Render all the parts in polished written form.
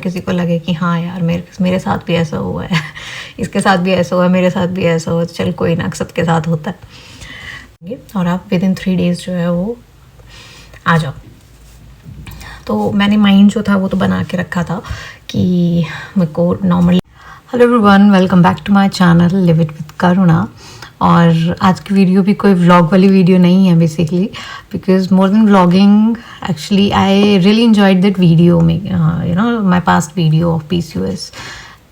किसी को लगे कि हाँ यार मेरे साथ भी ऐसा हुआ है इसके साथ भी ऐसा हुआ है, मेरे साथ भी ऐसा हुआ, तो चल कोई ना, सबके साथ होता है। और आप विद इन 3 डेज़ जो है वो आ जाओ। तो मैंने माइंड जो था वो तो बना के रखा था कि मेरे को normally. Hello everyone, welcome back to my channel live it with Karuna. और आज की वीडियो भी कोई व्लॉग वाली वीडियो नहीं है basically, because more than vlogging actually I really enjoyed that video में, you know my past video of PCOS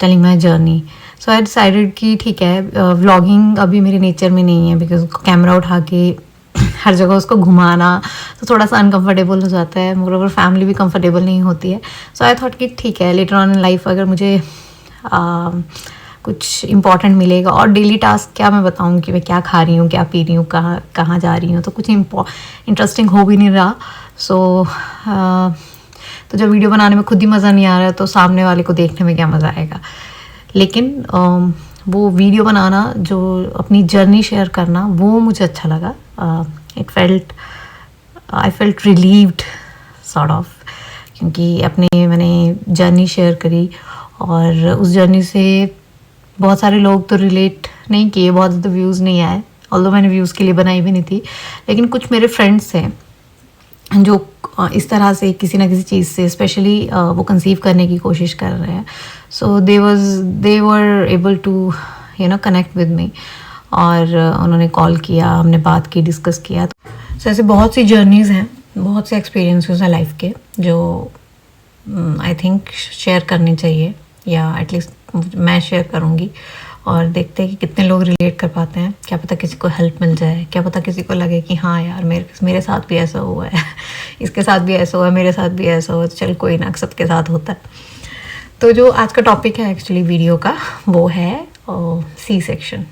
telling my journey. So I decided कि ठीक है, व्लॉगिंग अभी मेरे नेचर में नहीं है, बिकॉज कैमरा उठा के हर जगह उसको घुमाना तो थोड़ा सा अनकंफर्टेबल हो जाता है, मोर फैमिली भी कंफर्टेबल नहीं होती है। सो आई थॉट कि ठीक है, लेटर ऑन इन लाइफ अगर मुझे कुछ इम्पॉर्टेंट मिलेगा, और डेली टास्क क्या मैं बताऊँ कि मैं क्या खा रही हूँ, क्या पी रही हूँ, कहाँ जा रही हूँ, तो कुछ इंटरेस्टिंग हो भी नहीं रहा। सो तो जब वीडियो बनाने में खुद ही मज़ा नहीं आ रहा है तो सामने वाले को देखने में क्या मज़ा आएगा। लेकिन वो वीडियो बनाना, जो अपनी जर्नी शेयर करना, वो मुझे अच्छा लगा। I felt relieved sort of, क्योंकि मैंने जर्नी शेयर करी और उस जर्नी से बहुत सारे लोग तो रिलेट नहीं किए, बहुत ज़्यादा व्यूज़ नहीं आए, ऑल्दो मैंने व्यूज़ के लिए बनाई भी नहीं थी। लेकिन कुछ मेरे फ्रेंड्स हैं जो इस तरह से किसी ना किसी चीज़ से स्पेशली वो कंसीव करने की कोशिश कर रहे हैं। So they were able to connect with me, और उन्होंने कॉल किया, हमने बात की, डिस्कस किया। तो ऐसे बहुत सी जर्नीज़ हैं, बहुत से एक्सपीरियंसेस हैं लाइफ के, जो आई थिंक शेयर करने चाहिए, या एटलीस्ट मैं शेयर करूँगी, और देखते हैं कि कितने लोग रिलेट कर पाते हैं। क्या पता किसी को हेल्प मिल जाए, क्या पता किसी को लगे कि हाँ यार मेरे साथ भी ऐसा हुआ है इसके साथ भी ऐसा हुआ है, मेरे साथ भी ऐसा हुआ, तो चल कोई ना, सबके साथ होता है। तो जो आज का टॉपिक है एक्चुअली वीडियो का, वो है सी सेक्शन।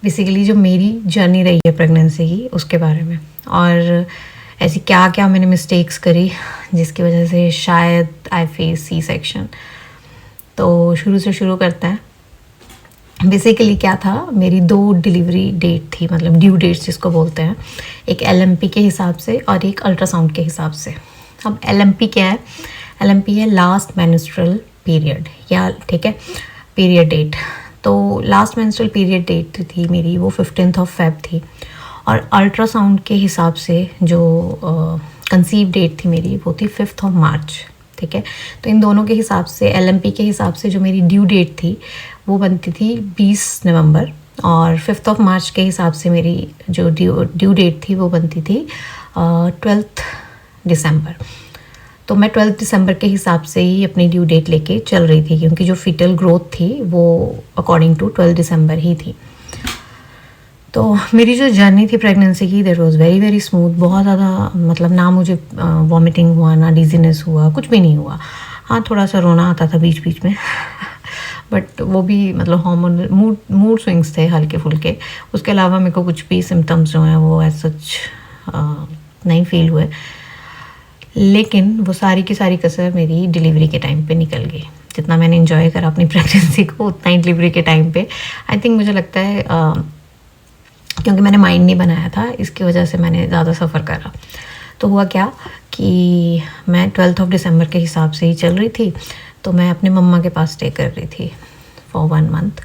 बेसिकली जो मेरी जर्नी रही है प्रेगनेंसी की, उसके बारे में, और ऐसी क्या क्या मैंने मिस्टेक्स करी जिसकी वजह से शायद आई फेस सी सेक्शन। तो शुरू से शुरू करते हैं। बेसिकली क्या था, मेरी 2 डिलीवरी डेट थी, मतलब ड्यू डेट्स जिसको बोलते हैं, एक LMP के हिसाब से और एक अल्ट्रासाउंड के हिसाब से। अब LMP क्या है? LMP है लास्ट मेंस्ट्रुअल पीरियड, या ठीक है, पीरियड डेट। तो लास्ट मेंस्ट्रुअल पीरियड डेट थी मेरी, वो 15 Feb थी। और अल्ट्रासाउंड के हिसाब से जो कंसीव डेट थी मेरी, वो थी 5 March, ठीक है। तो इन दोनों के हिसाब से, LMP के हिसाब से जो मेरी ड्यू डेट थी वो बनती थी 20 नवंबर, और 5 March के हिसाब से मेरी जो ड्यू डेट थी वो बनती थी 12 दिसंबर। तो मैं 12 दिसंबर के हिसाब से ही अपनी ड्यू डेट लेके चल रही थी, क्योंकि जो फीटल ग्रोथ थी वो अकॉर्डिंग टू 12 दिसंबर ही थी। तो मेरी जो जर्नी थी प्रेगनेंसी की, that was very very smooth. बहुत ज़्यादा, मतलब ना मुझे वॉमिटिंग हुआ, ना डिजीनेस हुआ, कुछ भी नहीं हुआ। हाँ, थोड़ा सा रोना आता था बीच बीच में बट वो भी मतलब हार्मोनल मूड स्विंग्स थे हल्के फुल्के। उसके अलावा मेरे को कुछ भी सिम्टम्स जो हैं वो एज सच नहीं फील हुए। लेकिन वो सारी की सारी कसर मेरी डिलीवरी के टाइम पे निकल गई। जितना मैंने इन्जॉय करा अपनी प्रेगनेंसी को, उतना ही डिलीवरी के टाइम पे आई थिंक मुझे लगता है, क्योंकि मैंने माइंड नहीं बनाया था, इसकी वजह से मैंने ज़्यादा सफ़र करा। तो हुआ क्या कि मैं 12 दिसंबर के हिसाब से ही चल रही थी। तो मैं अपने मम्मा के पास स्टे कर रही थी फॉर 1 मंथ।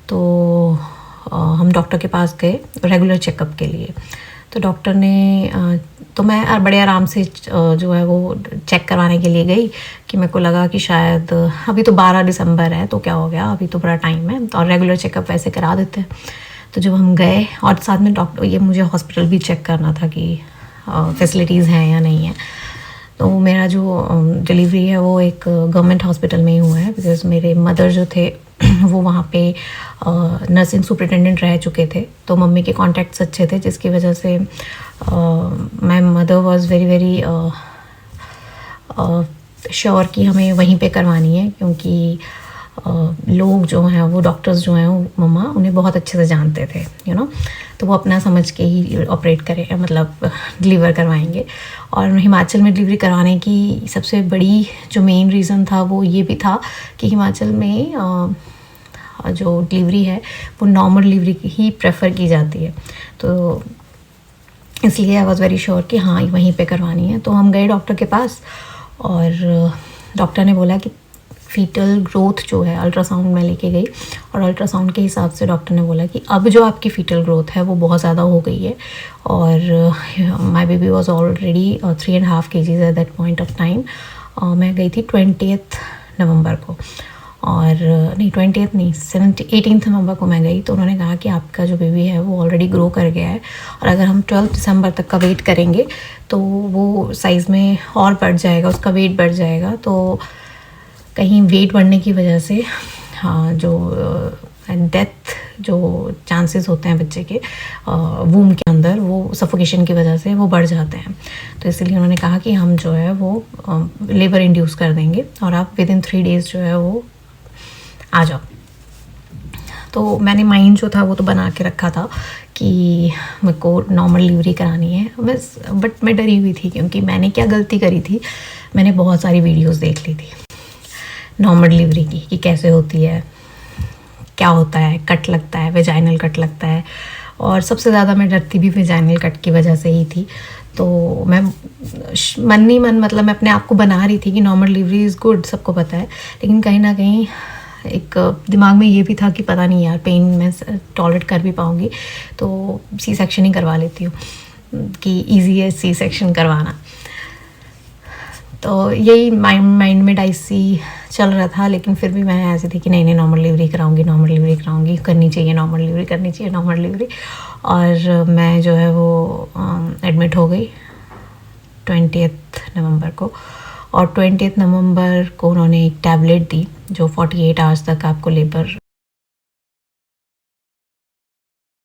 तो हम डॉक्टर के पास गए रेगुलर चेकअप के लिए। तो डॉक्टर ने तो मैं बड़े आराम से जो है वो चेक करवाने के लिए गई, कि मेरे को लगा कि शायद अभी तो 12 दिसंबर है, तो क्या हो गया, अभी तो बड़ा टाइम है, और रेगुलर चेकअप वैसे करा देते हैं। तो जब हम गए, और साथ में डॉक्टर, ये मुझे हॉस्पिटल भी चेक करना था कि फैसिलिटीज़ हैं या नहीं है। तो मेरा जो डिलीवरी है वो एक गवर्नमेंट हॉस्पिटल में ही हुआ है, बिकॉज मेरे मदर जो थे वो वहाँ पे नर्सिंग सुपरिटेंडेंट रह चुके थे। तो मम्मी के कॉन्टैक्ट्स अच्छे थे, जिसकी वजह से my mother was very very sure कि हमें वहीं पे करवानी है, क्योंकि लोग जो हैं वो, डॉक्टर्स जो हैं वो मम्मा उन्हें बहुत अच्छे से जानते थे, तो वो अपना समझ के ही ऑपरेट करें, मतलब डिलीवर करवाएंगे। और हिमाचल में डिलीवरी करवाने की सबसे बड़ी जो मेन रीज़न था वो ये भी था कि हिमाचल में जो डिलीवरी है वो नॉर्मल डिलीवरी ही प्रेफर की जाती है। तो इसलिए आई वॉज़ वेरी श्योर कि हाँ वहीं पे करवानी है। तो हम गए डॉक्टर के पास, और डॉक्टर ने बोला कि फीटल ग्रोथ जो है, अल्ट्रासाउंड में लेके गई और अल्ट्रासाउंड के हिसाब से डॉक्टर ने बोला कि अब जो आपकी फीटल ग्रोथ है वो बहुत ज़्यादा हो गई है। और my baby was already 3.5 kgs at that point of time. मैं गई थी 20th नवंबर को, और नहीं 20th नहीं 18th नवंबर को मैं गई। तो उन्होंने कहा कि आपका जो बेबी है वो ऑलरेडी ग्रो कर गया है, और अगर हम 12 दिसंबर तक का वेट करेंगे तो वो साइज़ में और बढ़ जाएगा, उसका वेट बढ़ जाएगा। तो कहीं वेट बढ़ने की वजह से हाँ, जो डेथ जो चांसेस होते हैं बच्चे के वूम के अंदर, वो सफोकेशन की वजह से वो बढ़ जाते हैं। तो इसलिए उन्होंने कहा कि हम जो है वो लेबर इंड्यूस कर देंगे और आप विद इन 3 days जो है वो आ जाओ। तो मैंने माइंड जो था वो तो बना के रखा था कि मेरे को नॉर्मल डिलीवरी करानी है, बट मैं डरी हुई थी, क्योंकि मैंने क्या गलती करी थी, मैंने बहुत सारी वीडियोस देख ली थी नॉर्मल डिलीवरी की कि कैसे होती है, क्या होता है, कट लगता है, वेजाइनल कट लगता है। और सबसे ज़्यादा मैं डरती भी वेजाइनल कट की वजह से ही थी। तो मैं मन नहीं मन मतलब मैं अपने आप को बना रही थी कि नॉर्मल डिलीवरी इज़ गुड, सबको पता है, लेकिन कहीं ना कहीं एक दिमाग में ये भी था कि पता नहीं यार पेन मैं टॉलरेट कर भी पाऊँगी, तो सी सेक्शन ही करवा लेती हूँ कि ईजी है सी सेक्शन करवाना। तो यही माइंड में डाइसी चल रहा था, लेकिन फिर भी मैं ऐसी थी कि नहीं नॉर्मल डिलीवरी कराऊंगी, नॉर्मल डिलीवरी कराऊंगी, करनी चाहिए नॉर्मल डिलीवरी, करनी चाहिए नॉर्मल डिलीवरी। और मैं जो है वो एडमिट हो गई 20th नवंबर को, और 20th नवंबर को उन्होंने एक टैबलेट दी जो 48 आवर्स तक आपको लेबर